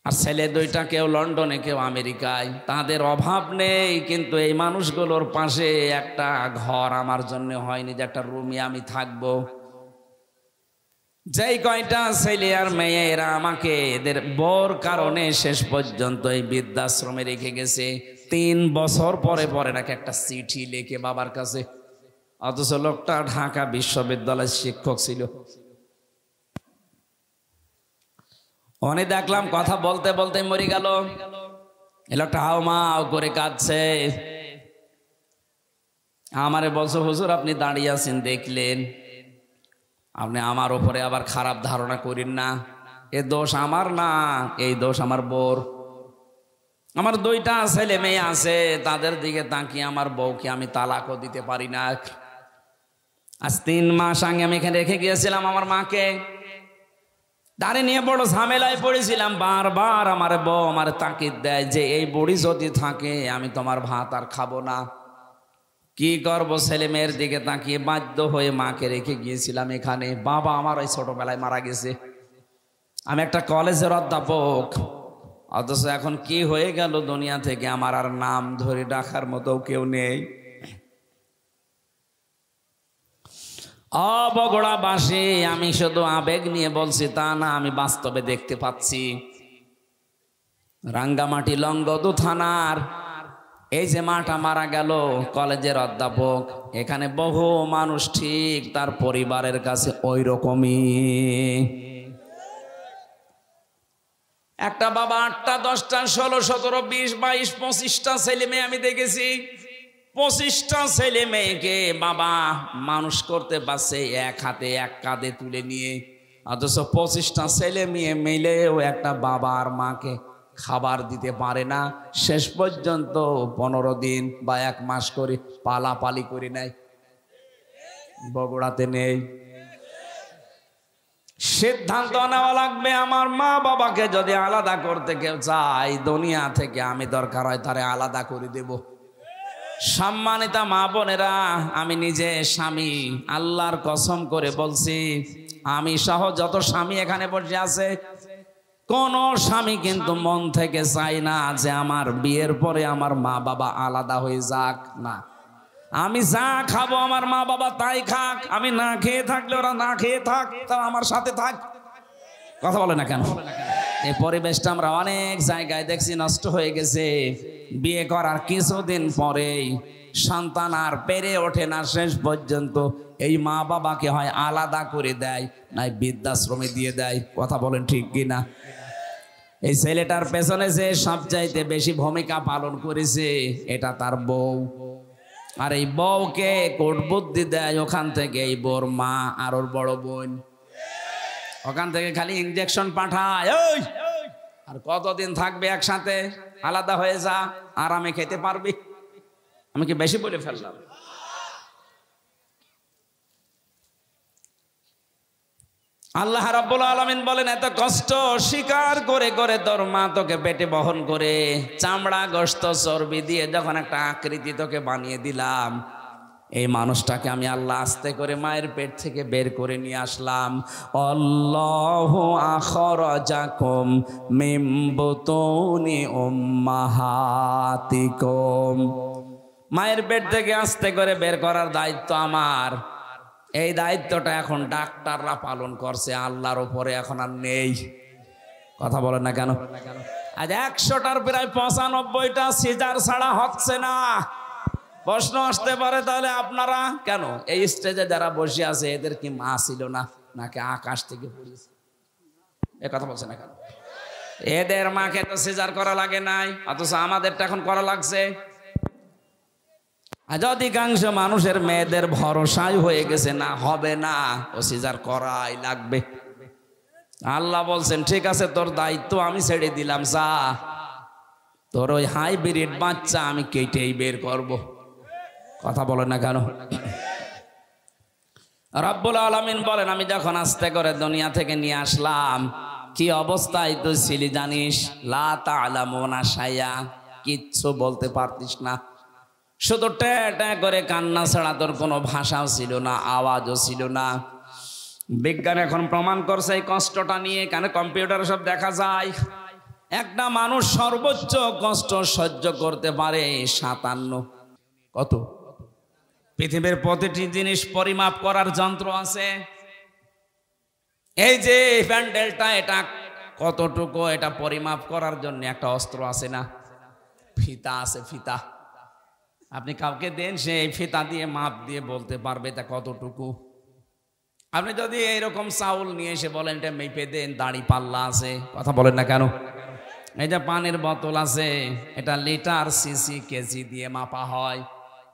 আর ছেলে দুইটা কেউ লন্ডনে কেউ আমেরিকায়। তাদের অভাব নেই, কিন্তু এই মানুষগুলোর পাশে একটা ঘর আমার জন্য হয়নি যে একটা রুমে আমি থাকবো। যেই কয়টা ছেলে আর মেয়ে এরা আমাকে এদের বর কারণে শেষ পর্যন্ত এই বৃদ্ধাশ্রমে রেখে গেছে। 3 বছর পরে পরে নাকি একটা চিঠি লিখে বাবার কাছে, অথচ লোকটা ঢাকা বিশ্ববিদ্যালয়ের শিক্ষক ছিল। অনেক দেখলাম কথা বলতে বলতে মরে গেল। এ লোকটা হাও মাও করে কাঁদছে। আমারে বলছো হুজুর আপনি দাঁড়িয়ে আছেন দেখলেন, আপনি আমার উপরে আবার খারাপ ধারণা করেন না। এ দোষ আমার না, এই দোষ আমার বোর। আমার দুইটা ছেলে মেয়ে আছে, তাদের দিকে তাকিয়ে আমার বউকে আমি তালাকও দিতে পারি না। আজ 3 মাস আগে আমি এখানে রেখে গিয়েছিলাম আমার মাকে। দাঁড়িয়ে নিয়ে বড় ঝামেলায় পড়েছিলাম। বারবার আমার বউ আমার তাকিদ দেয় যে এই বুড়ি যদি থাকে আমি তোমার ভাত আর খাবো না। কি করবো? ছেলে মেয়ের দিকে তাকিয়ে বাধ্য হয়ে মাকে রেখে গিয়েছিলাম এখানে। বাবা আমার ওই ছোটবেলায় মারা গেছে। আমি একটা কলেজের অধ্যাপক, অথচ এখন কি হয়ে গেল দুনিয়া থেকে আমার আর নাম ধরে ডাকার মতো কেউ নেই। বগুড়াবাসী, আমি শুধু আবেগ নিয়ে বলছি তা না, আমি বাস্তবে দেখতে পাচ্ছি। রাঙ্গামাটি লংগদু থানার এই যে মাটা মারা গেল, কলেজের অধ্যাপক, এখানে বহু মানুষ ঠিক তার পরিবারের কাছে ওই রকমই। একটা বাবা 8টা 10টা 16 17 20 22 25টা ছেলে মেয়ে আমি দেখেছি। 25টা ছেলে মেয়েকে বাবা মানুষ করতে পারছে এক হাতে এক কাঁধে তুলে নিয়ে, অথচ 25টা ছেলে মেয়ে মিলেও একটা বাবা আর মাকে খাবার দিতে পারে না। শেষ পর্যন্ত 15 দিন বা 1 মাস করে পালাপালি করে নেয়। বগুড়াতে নেই। সিদ্ধান্ত নেওয়া লাগবে। আমার মা বাবাকে যদি আলাদা করতে কেউ চায় দুনিয়া থেকে, আমি দরকার হয় তারে আলাদা করে দেব। সম্মানিতা মা বোনেরা, আমি নিজে স্বামী, আল্লাহর কসম করে বলছি, আমি সহ যত স্বামী এখানে বসে আছে, কোন স্বামী কিন্তু মন থেকে চায় না যে আমার বিয়ের পরে আমার মা বাবা আলাদা হয়ে যাক। না, আমি যা খাবো আমার মা বাবা তাই খাক, আমি না খেয়ে থাকলে ওরা না খেয়ে থাক, তা আমার সাথে থাক। কথা বলে না কেন? এই পরিবেশটা আমরা অনেক জায়গায় দেখছি নষ্ট হয়ে গেছে। বিয়ে করার কিছুদিন পরেই সন্তান আর পেরে ওঠে না, শেষ পর্যন্ত এই মা বাবাকে হয় আলাদা করে দেয়, নাই বৃদ্ধাশ্রমে দিয়ে দেয়। কথা বলেন ঠিক কিনা? এই ছেলেটার পেছনে যে সবচাইতে বেশি ভূমিকা পালন করেছে এটা তার বউ, আর এই বউকে কোট বুদ্ধি দেয় ওখান থেকে এই বউর মা আর ওর বড় বোন, ওখান থেকে খালি ইনজেকশন পাঠায়। ওই আর কতদিন থাকবে একসাথে, আলাদা হয়ে যা, আরামে খেতে পারবি। আমি কি বেশি বলে ফেললাম? আল্লাহ রাব্বুল আলামিন বলেন, এত কষ্ট স্বীকার করে করে তোর মা তোকে পেটে বহন করে চামড়া গোশত চর্বি দিয়ে যখন একটা আকৃতি তোকে বানিয়ে দিলাম, এই মানুষটাকে আমি আল্লাহ আস্তে করে মায়ের পেট থেকে বের করে নিয়ে আসলাম। আল্লাহু আখরাজাকুম মিন বুতুনি উম্মাহাতিকুম, মায়ের পেট থেকে আস্তে করে বের করার দায়িত্ব আমার। এই দায়িত্বটা এখন ডাক্তাররা পালন করছে, আল্লাহর উপরে এখন আর নেই। কথা বলেন না কেন? আজ 100টার প্রায় 95টা সিজার ছাড়া হচ্ছে না। প্রশ্ন আসতে পারে, তাহলে আপনারা কেন এই স্টেজে যারা বসে আছে এদের কি মা ছিল না, নাকি আকাশ থেকে পড়েছে? এ কথা বলছে না কেন? এদের মাকে তো সিজার করা লাগে নাই, অথচ আমাদেরটা এখন করা লাগছে। আজ অধিকাংশ মানুষের মেয়েদের ভরসাই হয়ে গেছে, না হবে না, ও সিজার করাই লাগবে। আল্লাহ বলছেন, ঠিক আছে তোর দায়িত্ব আমি ছেড়ে দিলাম, যা তোর ওই হাইব্রিড বাচ্চা আমি কেটেই বের করব। কথা বলে না কেন? রব্বুল আলামিন বলেন, আমি যখন আস্তে করে দুনিয়া থেকে নিয়ে আসলাম, কি অবস্থায় তুই ছিলি জানিস? লা তা'লামুনা শাইআ, কিচ্ছু বলতে পারতিস না, শুধু ট্যা ট্যা করে কান্না ছাড়া তোর কোনো ভাষাও ছিল না, আওয়াজও ছিল না। বিজ্ঞান এখন প্রমাণ করছে এই কষ্টটা নিয়ে, কেন কম্পিউটারে সব দেখা যায়। একটা মানুষ সর্বোচ্চ কষ্ট সহ্য করতে পারে 57। কত? পৃথিবীর প্রতিটি জিনিস পরিমাপ করার যন্ত্র আছে। এই যে প্যান্ডেলটা, এটা কতটুকু, এটা পরিমাপ করার জন্য একটা অস্ত্র আছে না, ফিতা আছে, ফিতা। আপনি কাউকে দেন, সে এই ফিতা দিয়ে মাপ দিয়ে বলতে পারবে এটা কতটুকু। আপনি যদি এইরকম চাউল নিয়ে এসে বলেন এটা মেপে দেন, দাড়ি পাল্লা আছে। কথা বলেন না কেন? এই যে পানির বোতল আছে, এটা লিটার, সিসি, কেজি দিয়ে মাপা হয়।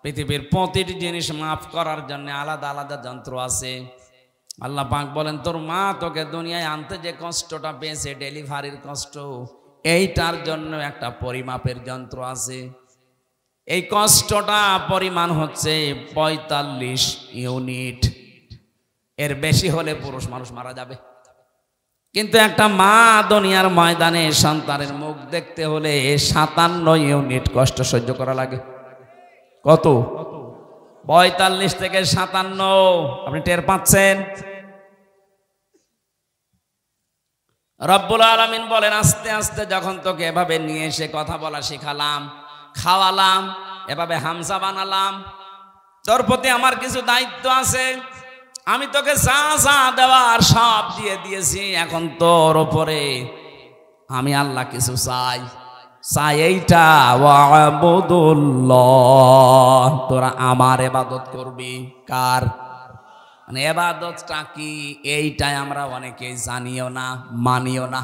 পৃথিবীর প্রতিটি জিনিস মাপ করার জন্য আলাদা আলাদা যন্ত্র আছে। আল্লাহ পাক বলেন, তোর মা তোকে দুনিয়ায় আনতে যে কষ্টটা পেয়েছে, ডেলিভারির কষ্ট, এইটার জন্য একটা পরিমাপের যন্ত্র আছে। এই কষ্টটা পরিমাণ হচ্ছে 45 ইউনিট। এর বেশি হলে পুরুষ মানুষ মারা যাবে। কিন্তু একটা মা দুনিয়ার ময়দানে সন্তানের মুখ দেখতে হলে 57 ইউনিট কষ্ট সহ্য করা লাগে। কত? 45 থেকে 57। আপনি টের পাচ্ছেন? রব্বুল আলামিন বলেন, আস্তে আস্তে যখন তোকে এভাবে নিয়ে এসে কথা বলা শিখালাম, খাওয়ালাম, এভাবে হামসা বানালাম, তোর প্রতি আমার কিছু দায়িত্ব আছে। আমি তোকে যা যা দেওয়ার সব দিয়ে দিয়েছি, এখন তোর ওপরে আমি আল্লাহ কিছু চাই। চাই এইটা, ওয়াবুদুল্লাহ, তোরা আমার ইবাদত করবি। কার? মানে ইবাদতটা কি, এইটাই আমরা অনেকেই জানিও না, মানিও না।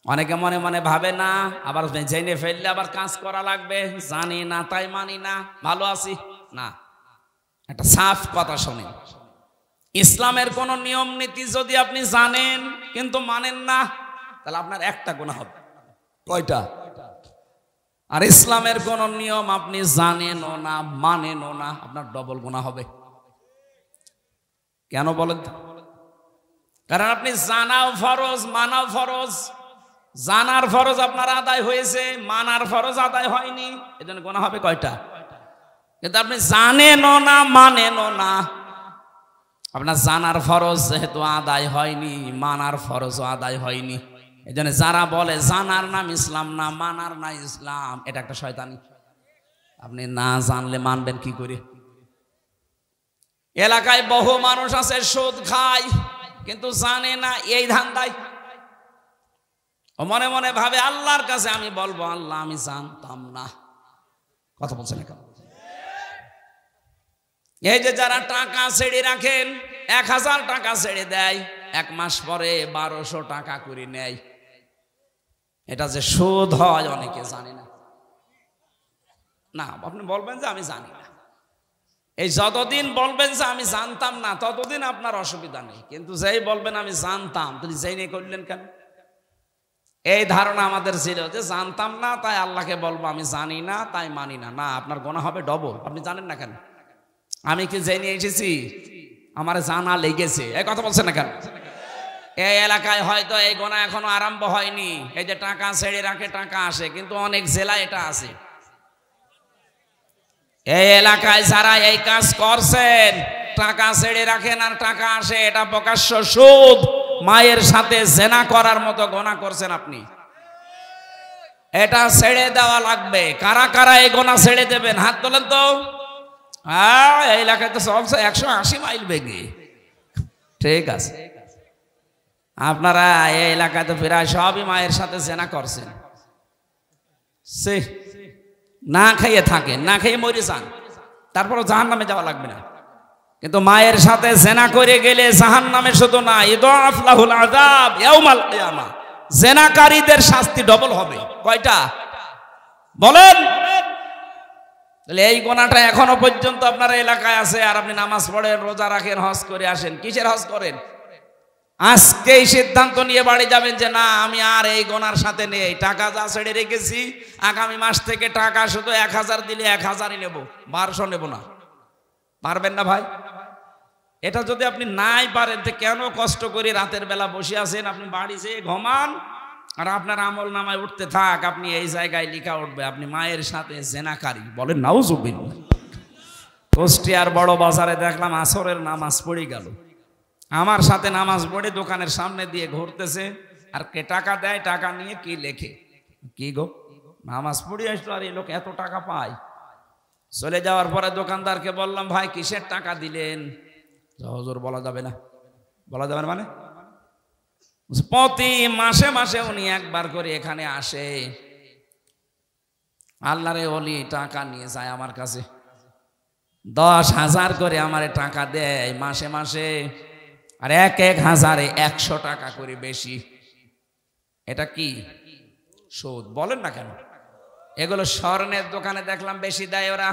অনেকে মনে মনে ভাবে না, আবার জেনে ফেললে আবার কাজ করা লাগবে, জানি না তাই মানি না, ভালো আছি না। একটা সাফ কথা শোনেন, ইসলামের কোন নিয়ম নীতি যদি আপনি জানেন কিন্তু মানেন না, তাহলে আপনার একটা গুনাহ হবে। কয়টা? আর ইসলামের কোন নিয়ম আপনি জানেনও না, মানেনও না, আপনার ডবল গুনাহ হবে। কেন বলেন? কারণ আপনি জানাও ফরজ, মানাও ফরজ। জানার ফরজ আপনার আদায় হয়েছে, মানার ফরজ আদায় হয়নি, এজন্য গুনাহ হবে কয়টা? কিন্তু আপনি জানেনও না, মানেনও না। আপনার জানার ফরজ যেহেতু আদায় হয়নি, মানার ফরজও আদায় হয়নি। এজন্য যারা বলে জানার নাম ইসলাম না, মানার না ইসলাম, এটা একটা শয়তানি। আপনি না জানলে মানবেন কি করে? এলাকায় বহু মানুষ আছে সুদ খায় কিন্তু জানে না, এই ধান্দায় ও মনে মনে ভাবে আল্লাহর কাছে আমি বলবো, আল্লাহ আমি জানতাম না। কথা বলছেন কেন? এই যে যারা টাকা ছেড়ে রাখেন, 1000 টাকা ছেড়ে দেয়, 1 মাস পরে 1200 টাকা করে নেয়, এটা যে সুদ হয় অনেকে জানে না। না, আপনি বলবেন যে আমি জানি না, এই যতদিন বলবেন যে আমি জানতাম না ততদিন আপনার অসুবিধা নেই, কিন্তু যেই বলবেন আমি জানতাম, তুমি যেই নিয়ে করলেন কেন? এই ধারণা আমাদের ছিল যে জানতাম না তাই আল্লাহকে বলবো আমি জানি না তাই মানি না। না, আপনার গোনা হবে ডবল। আপনি জানেন না কেন? আমি কি জেনে এসেছি? আমার জানা লেগেছে। এই কথা বলছেন না কেন? এই এলাকায় হয়তো এই গোনা এখনো আরম্ভ হয়নি। এই যে টাকা ছেড়ে রাখে টাকা আসে, কিন্তু অনেক জেলায় এটা আছে। এই এলাকায় যারা এই কাজ করছেন, টাকা ছেড়ে রাখেন আর টাকা আসে, এটা প্রকাশ্য সুদ। মায়ের সাথে জেনা করার মতো গোনা করছেন আপনি। এটা ছেড়ে দেওয়া লাগবে। কারা কারা এই গোনা ছেড়ে দেবেন? হাত তোলেন তো। হ্যাঁ, এই এলাকায় তো সব 180 মাইল বেগে। ঠিক আছে, আপনারা এই এলাকায় তো প্রায় সবই মায়ের সাথে জেনা করছেন। সে না খাইয়ে থাকেন, না খেয়ে মরে যান, তারপরও জাহান্নামে যাওয়া লাগবে না। কিন্তু মায়ের সাথে জেনা করে গেলে জাহান্নামে শুধু না, ইদাফ লাহুল আযাব ইয়াউমাল কিয়ামা, জেনাকারীদের শাস্তি ডবল হবে। কয়টা বলেন? তাহলে এই গোনাটা এখনো পর্যন্ত আপনার এলাকায় আছে, আর আপনি নামাজ পড়েন, রোজা রাখেন, হজ করে আসেন। কিসের হজ করেন? আজকেই সিদ্ধান্ত নিয়ে বাড়ি যাবেন যে না, আমি আর এই গোনার সাথে নেই। টাকা যা ছেড়ে রেখেছি, আগামী মাস থেকে টাকা শুধু 1000 দিলে 1000ই নেব, 1200 নেব না। পারবেন না ভাই? এটা যদি আপনি নাই পারেন তো কেন কষ্ট করে রাতের বেলা বসে আছেন? আপনি বাড়ি যেয়ে ঘুমান, আর আপনার আমল নামায় উঠতে থাক, আপনি এই জায়গায় লেখা উঠবে আপনি মায়ের সাথে জেনাকারী। বলেন নাউজুবিল্লাহ। কুষ্টিয়ার বড় বাজারে দেখলাম আসরের নামাজ পড়ে গেল, আমার সাথে নামাজ পড়ে দোকানের সামনে দিয়ে ঘুরতেছে, আর কে টাকা দেয়, টাকা নিয়ে কি লেখে, কি গো নামাজ পড়ে আসলো আর এই লোক এত টাকা পায়। চলে যাওয়ার পরে দোকানদারকে বললাম, ভাই কিসের টাকা দিলেন? হুজুর বলা যাবে না। বলা যাবে না মানে? প্রতি মাসে মাসে উনি একবার করে এখানে আসে, আল্লাহরে ওলি টাকা নিয়ে যায় আমার কাছে, 10,000 করে আমারে টাকা দেয় মাসে মাসে, আর 1000-এ 100 টাকা করে বেশি। এটা কি সুদ? বলেন না কেন? এগুলো স্বর্ণের দোকানে দেখলাম বেশি দেয় ওরা।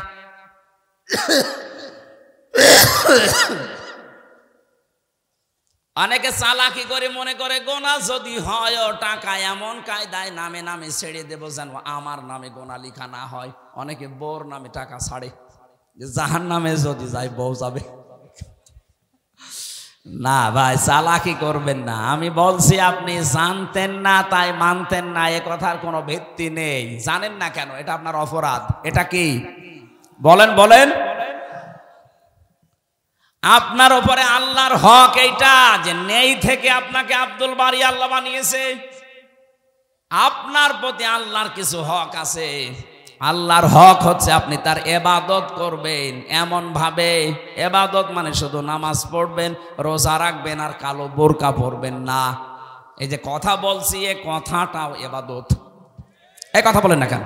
অনেকে চালাকি করে মনে করে গোনা যদি হয় ও টাকা এমন কায়দায় নামে নামে ছেড়ে দেবো যেন আমার নামে গোনা লিখা না হয়। অনেকে বউর নামে টাকা ছাড়ে, যে জাহান্নামে যদি যায় বউ যাবে। না ভাই, চালাকি করবেন না। আমি বলছি আপনি জানতেন না তাই মানতেন না, এ কথার কোনো ভিত্তি নেই। জানেন না কেন? এটা আপনার অপরাধ। এটা কি বলেন? বলেন। আপনার উপরে আল্লাহর হক এইটা যে নেই থেকে আপনাকে আব্দুল বারি আল্লাহ বানিয়েছে। আপনার প্রতি আল্লাহর কিছু হক আছে। আল্লাহর হক হচ্ছে আপনি তার ইবাদত করবেন এমন ভাবে। ইবাদত মানে শুধু নামাজ পড়বেন, রোজা রাখবেন আর কালো বোরকা পরবেন না। এই যে কথা বলছি, এ কথাটাও ইবাদত। এই কথা বলেন না কেন?